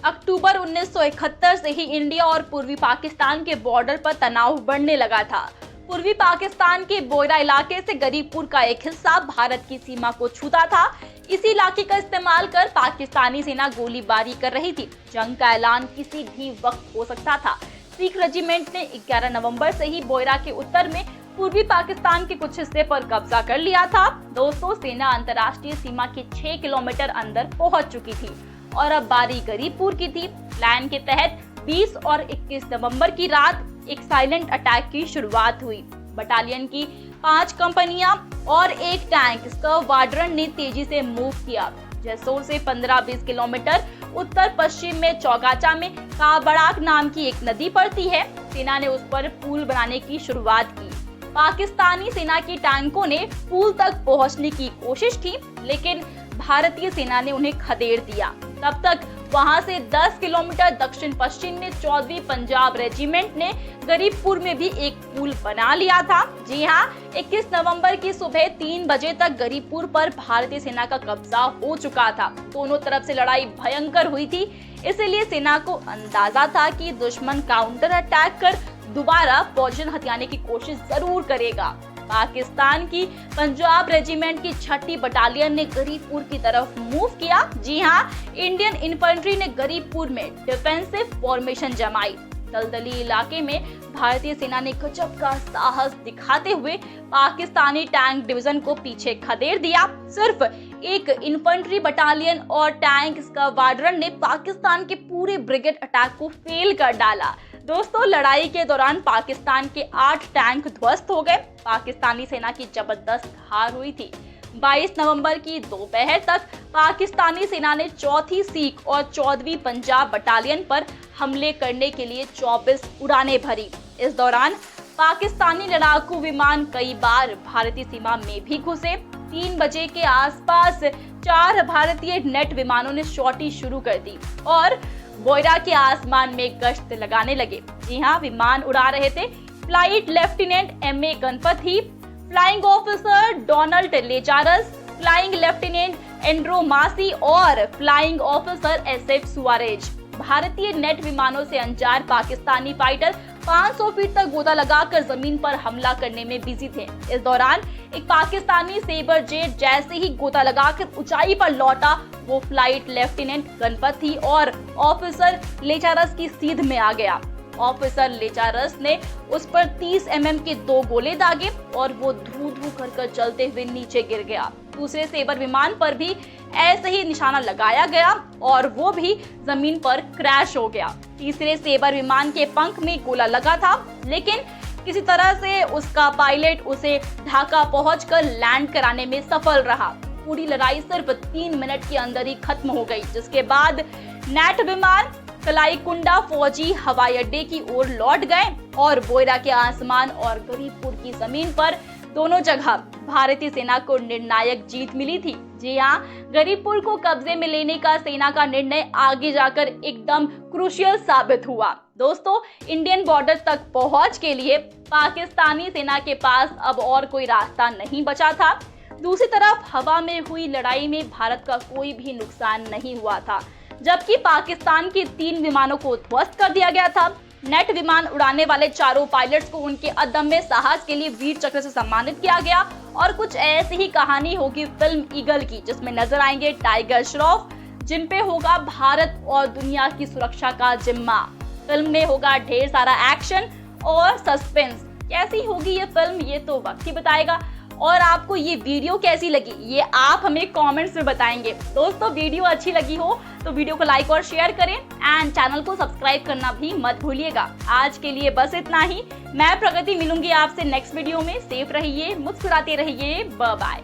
अक्टूबर 1971 से ही इंडिया और पूर्वी पाकिस्तान के बॉर्डर पर तनाव बढ़ने लगा था। पूर्वी पाकिस्तान के बोयरा इलाके से गरीबपुर का एक हिस्सा भारत की सीमा को छूता था। इसी इलाके का इस्तेमाल कर पाकिस्तानी सेना गोलीबारी कर रही थी। जंग का ऐलान किसी भी वक्त हो सकता था। सिख रेजिमेंट ने 11 नवंबर से ही बोयरा के उत्तर में पूर्वी पाकिस्तान के कुछ हिस्से पर कब्जा कर लिया था। दोस्तों, सेना अंतर्राष्ट्रीय सीमा के 6 किलोमीटर अंदर पहुंच चुकी थी और अब बारी गरीबपुर की थी। प्लान के तहत 20 और 21 नवंबर की रात एक साइलेंट अटैक की शुरुआत हुई। बटालियन की 5 कंपनियां और एक टैंक स्क्वाड्रन ने तेजी से मूव किया। जैसोर से 15-20 किलोमीटर उत्तर पश्चिम में चौगाचा में काबड़ाक नाम की एक नदी पड़ती है। सेना ने उस पर पुल बनाने की शुरुआत की। पाकिस्तानी सेना के टैंकों ने पुल तक पहुंचने की कोशिश की, लेकिन भारतीय सेना ने उन्हें खदेड़ दिया। तब तक वहां से 10 किलोमीटर दक्षिण पश्चिम में 14वीं पंजाब रेजिमेंट ने गरीबपुर में भी एक पुल बना लिया था। जी हाँ, 21 नवंबर की सुबह 3 बजे तक गरीबपुर पर भारतीय सेना का कब्जा हो चुका था। दोनों तरफ से लड़ाई भयंकर हुई थी, इसीलिए सेना को अंदाजा था कि दुश्मन काउंटर अटैक कर दोबारा पोजीशन हथियाने की कोशिश जरूर करेगा। पाकिस्तान की पंजाब रेजिमेंट की 6ठी बटालियन ने गरीबपुर की तरफ मूव किया। जी हाँ, इंडियन इन्फेंट्री ने गरीबपुर में डिफेंसिव फॉर्मेशन जमाई। दलदली इलाके में भारतीय सेना ने गजब का साहस दिखाते हुए पाकिस्तानी टैंक डिवीजन को पीछे खदेड़ दिया। सिर्फ एक इन्फेंट्री बटालियन और टैंक स्क्वाड्रन ने पाकिस्तान के पूरे ब्रिगेड अटैक को फेल कर डाला। दोस्तों, लड़ाई के दौरान पाकिस्तान के 8 टैंक ध्वस्त हो गए। पाकिस्तानी सेना की जबरदस्त हार हुई थी। 22 नवंबर की दोपहर तक पाकिस्तानी सेना ने 4थी सिख और 14वीं पंजाब बटालियन पर हमले करने के लिए 24 उड़ानें भरी। इस दौरान पाकिस्तानी लड़ाकू विमान कई बार भारतीय सीमा में भी घुसे। 3 बजे के आसपास 4 भारतीय नेट विमानों ने शॉटी शुरू कर दी और बोयरा के आसमान में गश्त लगाने लगे। जी हाँ, विमान उड़ा रहे थे flight lieutenant M.A. Ganapathi, flying officer Donald लेचारस, फ्लाइंग लेफ्टिनेंट एंड्रो मासी और फ्लाइंग ऑफिसर S.F. सुआरेज। भारतीय नेट विमानों से अनजान पाकिस्तानी फाइटर 500 फीट तक गोता लगाकर जमीन पर हमला करने में बिजी थे। इस दौरान एक पाकिस्तानी सेबर जेट जैसे ही गोता लगाकर ऊंचाई पर लौटा, वो फ्लाइट लेफ्टिनेंट गणपति और ऑफिसर लेचारस की सीध में आ गया। ऑफिसर लेचारस ने उस पर 30 mm के 2 गोले दागे और वो धू धू कर चलते हुए नीचे गिर गया। दूसरे सेबर विमान पर भी ऐसे ही निशाना लगाया गया और वो भी जमीन पर क्रैश हो गया। तीसरे सेबर विमान के पंख में गोला लगा था, लेकिन किसी तरह से उसका पायलट उसे ढाका पहुंचकर लैंड कराने में सफल रहा। पूरी लड़ाई सिर्फ 3 मिनट के अंदर ही खत्म हो गई, जिसके बाद नेट विमान कलाईकुंडा फौजी हवाई अड्डे की ओर लौट गए और बोयरा के आसमान और गरीबपुर की जमीन पर दोनों जगह भारतीय सेना को निर्णायक जीत मिली थी। जी हाँ, गरीबपुर को कब्जे में लेने का सेना का निर्णय आगे जाकर एकदम क्रूशियल साबित हुआ। दोस्तों, इंडियन बॉर्डर तक पहुंच के लिए पाकिस्तानी सेना के पास अब और कोई रास्ता नहीं बचा था। दूसरी तरफ हवा में हुई लड़ाई में भारत का कोई भी नुकसान नहीं हुआ था, जबकि पाकिस्तान के 3 विमानों को ध्वस्त कर दिया गया था। नेट विमान उड़ाने वाले चारों पायलट्स को उनके अदम्य साहस के लिए वीर चक्र से सम्मानित किया गया। और कुछ ऐसी ही कहानी होगी फिल्म ईगल की, जिसमें नजर आएंगे टाइगर श्रॉफ, जिन पे होगा भारत और दुनिया की सुरक्षा का जिम्मा। फिल्म में होगा ढेर सारा एक्शन और सस्पेंस। कैसी होगी ये फिल्म, ये तो वक्त ही बताएगा। और आपको ये वीडियो कैसी लगी, ये आप हमें कमेंट्स में बताएंगे। दोस्तों, वीडियो अच्छी लगी हो तो वीडियो को लाइक और शेयर करें एंड चैनल को सब्सक्राइब करना भी मत भूलिएगा। आज के लिए बस इतना ही। मैं प्रगति मिलूंगी आपसे नेक्स्ट वीडियो में। सेफ रहिए, मुस्कुराते रहिए। Bye bye.